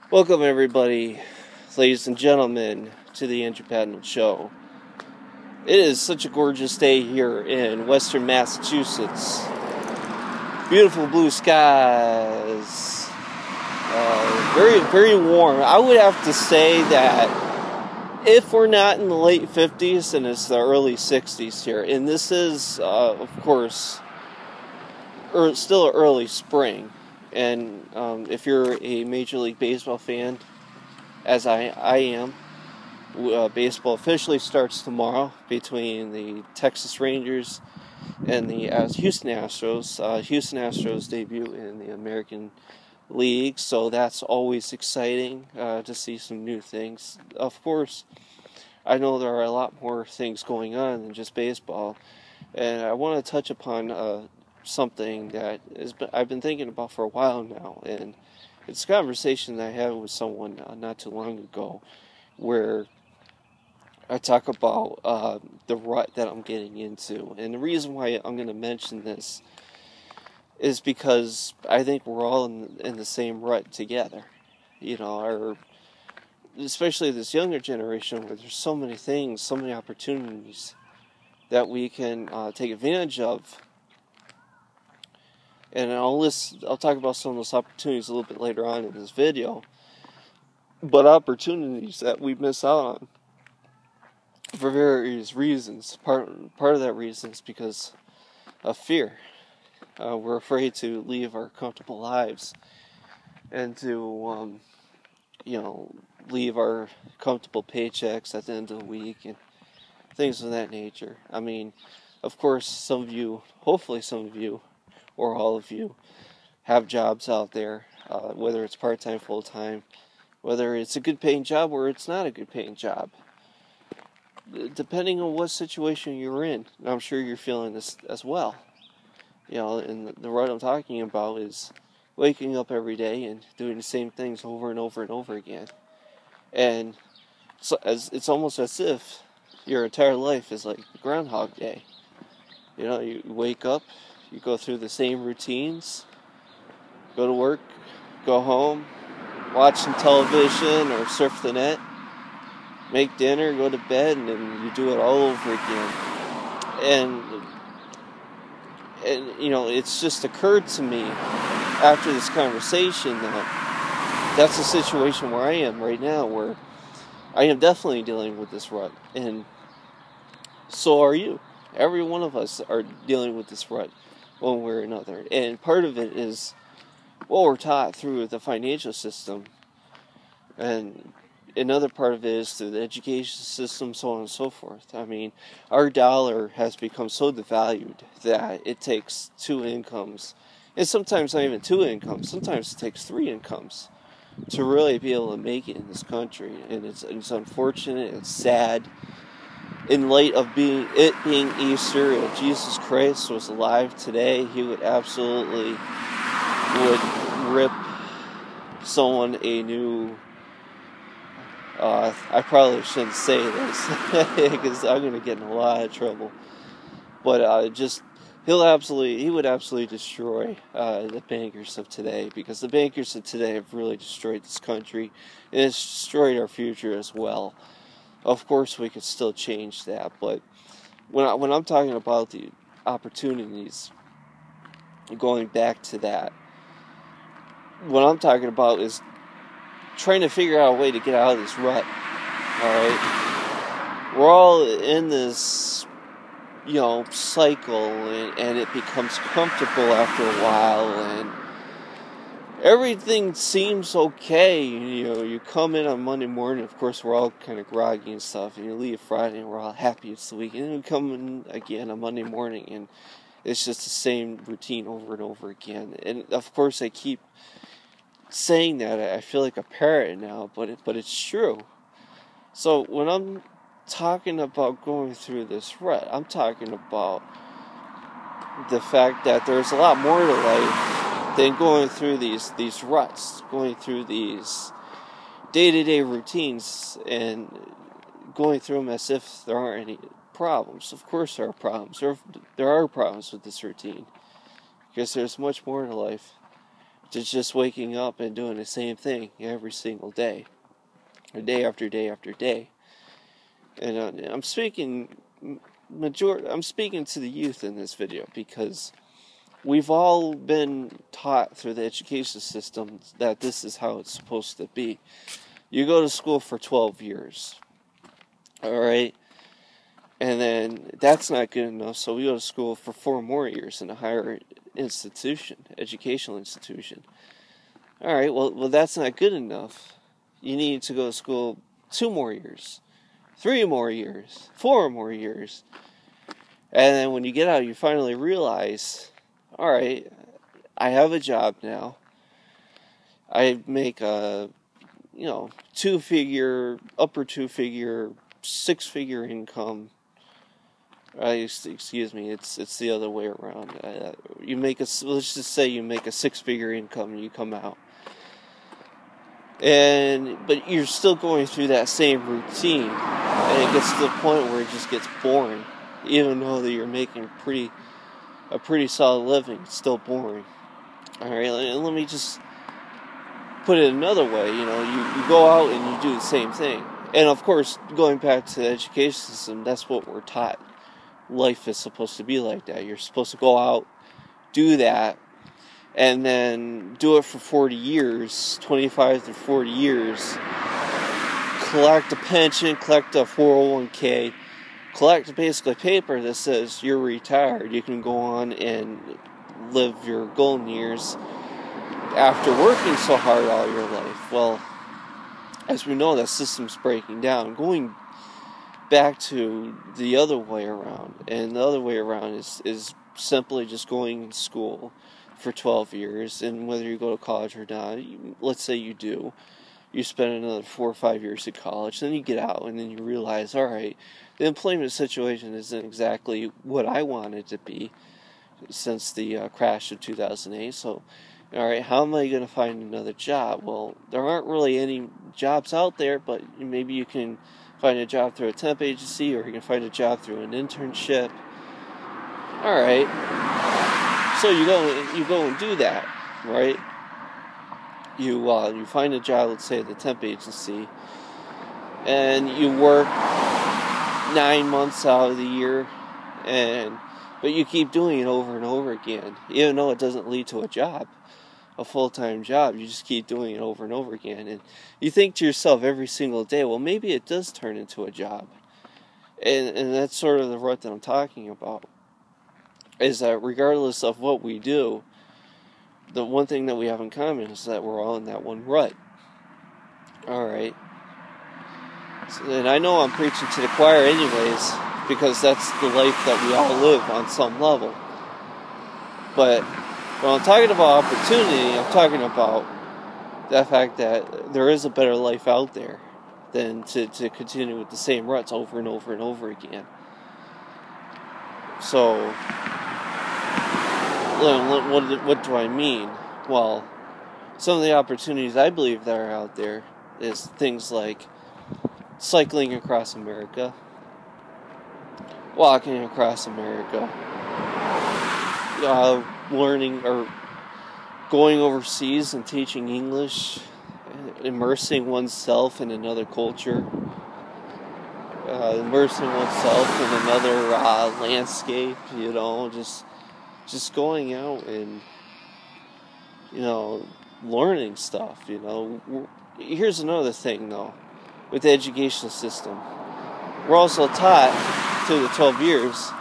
Welcome, everybody, ladies and gentlemen, to the Andrew Padnell Show. It is such a gorgeous day here in western Massachusetts. Beautiful blue skies. Very, very warm. I would have to say that if we're not in the late 50s, then it's the early 60s here. And this is, of course, still early spring. And if you're a Major League Baseball fan, as I am, baseball officially starts tomorrow between the Texas Rangers and the Houston Astros. Houston Astros debut in the American League, so that's always exciting to see some new things. Of course, I know there are a lot more things going on than just baseball, and I want to touch upon something that I've been thinking about for a while now, and it's a conversation that I had with someone not too long ago, where I talk about the rut that I'm getting into. And the reason why I'm going to mention this is because I think we're all in the same rut together. You know, especially this younger generation, where there's so many things, so many opportunities that we can take advantage of. And I'll talk about some of those opportunities a little bit later on in this video. But opportunities that we miss out on for various reasons. Part of that reason is because of fear. We're afraid to leave our comfortable lives and to, leave our comfortable paychecks at the end of the week and things of that nature. I mean, of course, some of you, hopefully some of you, or all of you, have jobs out there, whether it's part-time, full-time, whether it's a good-paying job or it's not a good-paying job. Depending on what situation you're in, I'm sure you're feeling this as well. You know, and the rut I'm talking about is waking up every day and doing the same things over and over and over again. And so it's almost as if your entire life is like Groundhog Day. You know, you wake up, you go through the same routines, go to work, go home, watch some television or surf the net, make dinner, go to bed, and then you do it all over again. And you know, it's just occurred to me after this conversation that that's the situation where I am right now, where I am definitely dealing with this rut, and so are you. Every one of us are dealing with this rut one way or another. And part of it is what we're taught through the financial system, and another part of it is through the education system, so on and so forth. I mean, our dollar has become so devalued that it takes two incomes, and sometimes not even two incomes, sometimes it takes three incomes to really be able to make it in this country. And it's unfortunate, it's sad. In light of being Easter, if Jesus Christ was alive today, he would absolutely rip someone a new. I probably shouldn't say this because I'm going to get in a lot of trouble. But he would absolutely destroy the bankers of today, because the bankers of today have really destroyed this country, and it's destroyed our future as well. Of course, we could still change that, but when I'm talking about the opportunities, going back to that, what I'm talking about is trying to figure out a way to get out of this rut. Alright? We're all in this, cycle, and it becomes comfortable after a while, and everything seems okay. You come in on Monday morning, of course we're all kind of groggy and stuff, and you leave Friday and we're all happy it's the weekend, and you come in again on Monday morning and it's just the same routine over and over again. And of course I keep saying that, I feel like a parrot now, but it's true. So when I'm talking about going through this rut, I'm talking about the fact that there's a lot more to life than going through these ruts, going through these day-to-day routines and going through them as if there aren't any problems. Of course there are problems. There are problems with this routine, because there's much more to life to just waking up and doing the same thing every single day, or day after day after day. And I'm speaking to the youth in this video, because we've all been taught through the education system that this is how it's supposed to be. You go to school for 12 years, all right? And then that's not good enough, so we go to school for 4 more years in a higher institution, educational institution. All right, well, that's not good enough. You need to go to school 2 more years, 3 more years, 4 more years. And then when you get out, you finally realize, all right, I have a job now. I make a, upper 2-figure, 6-figure income. Excuse me, it's the other way around. Let's just say you make a 6-figure income and you come out. But you're still going through that same routine, and it gets to the point where it just gets boring. Even though that you're making a pretty solid living, it's still boring. All right, let me just put it another way. You go out and you do the same thing. And of course, going back to the education system, that's what we're taught. Life is supposed to be like that. You're supposed to go out, do that, and then do it for 40 years, 25 to 40 years, collect a pension, collect a 401k, collect basically paper that says you're retired. You can go on and live your golden years after working so hard all your life. Well, as we know, that system's breaking down. Going back to the other way around, and the other way around is simply just going to school for 12 years, and whether you go to college or not, let's say you do, you spend another 4 or 5 years at college, then you get out, and then you realize, all right, the employment situation isn't exactly what I want it to be since the crash of 2008, so, all right, how am I going to find another job? Well, there aren't really any jobs out there, but maybe you can find a job through a temp agency, or you can find a job through an internship. All right, so you go and do that, right? You find a job, let's say at the temp agency, and you work 9 months out of the year, but you keep doing it over and over again, even though it doesn't lead to a full-time job. You just keep doing it over and over again, and you think to yourself every single day, well, maybe it does turn into a job. And that's sort of the rut that I'm talking about, is that regardless of what we do, the one thing that we have in common is that we're all in that one rut. Alright. And I know I'm preaching to the choir anyways, because that's the life that we all live on some level. But when I'm talking about opportunity, I'm talking about the fact that there is a better life out there than to continue with the same ruts over and over and over again. So, what do I mean? Well, some of the opportunities I believe that are out there is things like cycling across America, walking across America, learning or going overseas and teaching English, immersing oneself in another culture, immersing oneself in another landscape, just going out and, learning stuff, Here's another thing, though, with the educational system. We're also taught through the 12 years,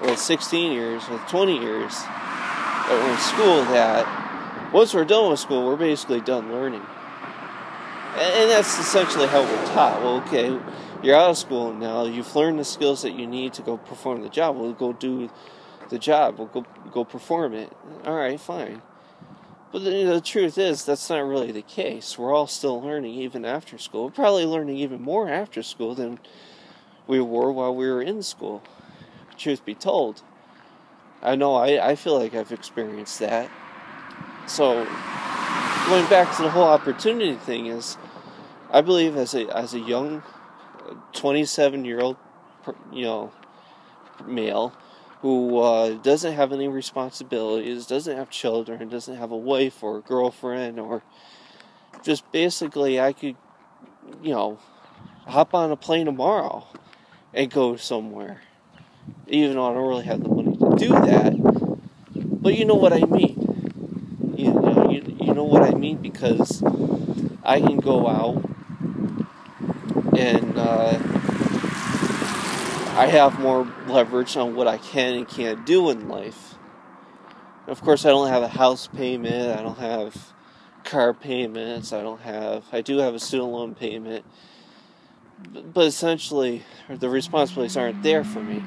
or 16 years, or 20 years that we're in school, that once we're done with school, we're basically done learning. And that's essentially how we're taught. Well, okay, you're out of school now, you've learned the skills that you need to go perform the job. We'll go do the job, we'll go perform it. Alright, fine. But the truth is, that's not really the case. We're all still learning even after school. We're probably learning even more after school than we were while we were in school. Truth be told. I know I feel like I've experienced that. So, going back to the whole opportunity thing is, I believe as a young 27-year-old, male, who doesn't have any responsibilities, doesn't have children, doesn't have a wife or a girlfriend, or just basically I could, hop on a plane tomorrow and go somewhere. Even though I don't really have the money to do that. But you know what I mean. You know what I mean, because I can go out and I have more leverage on what I can and can't do in life. Of course, I don't have a house payment, I don't have car payments, I do have a student loan payment, but essentially the responsibilities aren't there for me.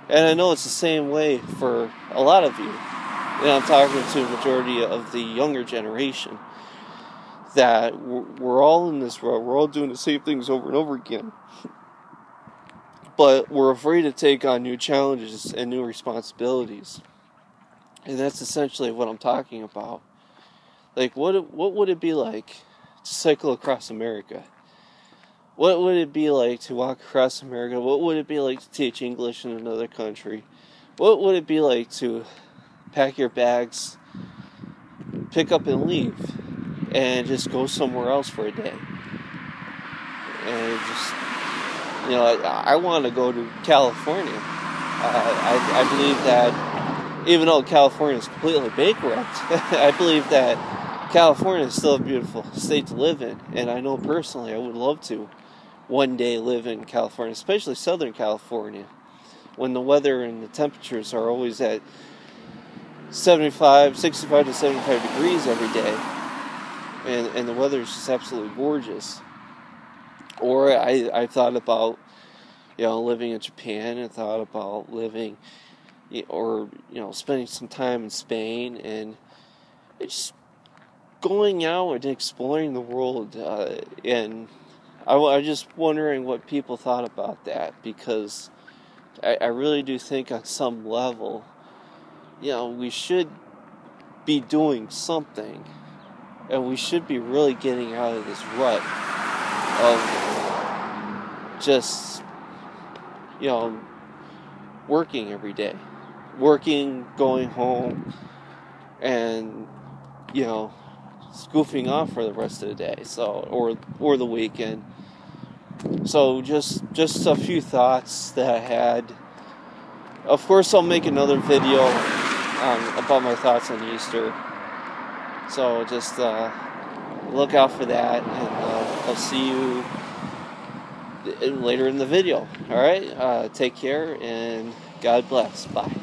And I know it's the same way for a lot of you. And I'm talking to the majority of the younger generation, that we're all in this road, we're all doing the same things over and over again. But we're afraid to take on new challenges and new responsibilities. And that's essentially what I'm talking about. Like, what would it be like to cycle across America? What would it be like to walk across America? What would it be like to teach English in another country? What would it be like to pack your bags, pick up and leave, and just go somewhere else for a day? And just, I want to go to California. I believe that even though California is completely bankrupt, I believe that California is still a beautiful state to live in. And I know personally I would love to one day live in California, especially Southern California, when the weather and the temperatures are always at 65 to 75 degrees every day, and the weather is just absolutely gorgeous. Or I thought about, living in Japan, and thought about living, or, spending some time in Spain, and just going out and exploring the world, and I was just wondering what people thought about that, because I really do think on some level, we should be doing something, and we should be really getting out of this rut of just, working every day. Working, going home, and, goofing off for the rest of the day, or the weekend. So just a few thoughts that I had. Of course, I'll make another video about my thoughts on Easter. So just look out for that, and I'll see you later in the video. All right, take care, and God bless. Bye.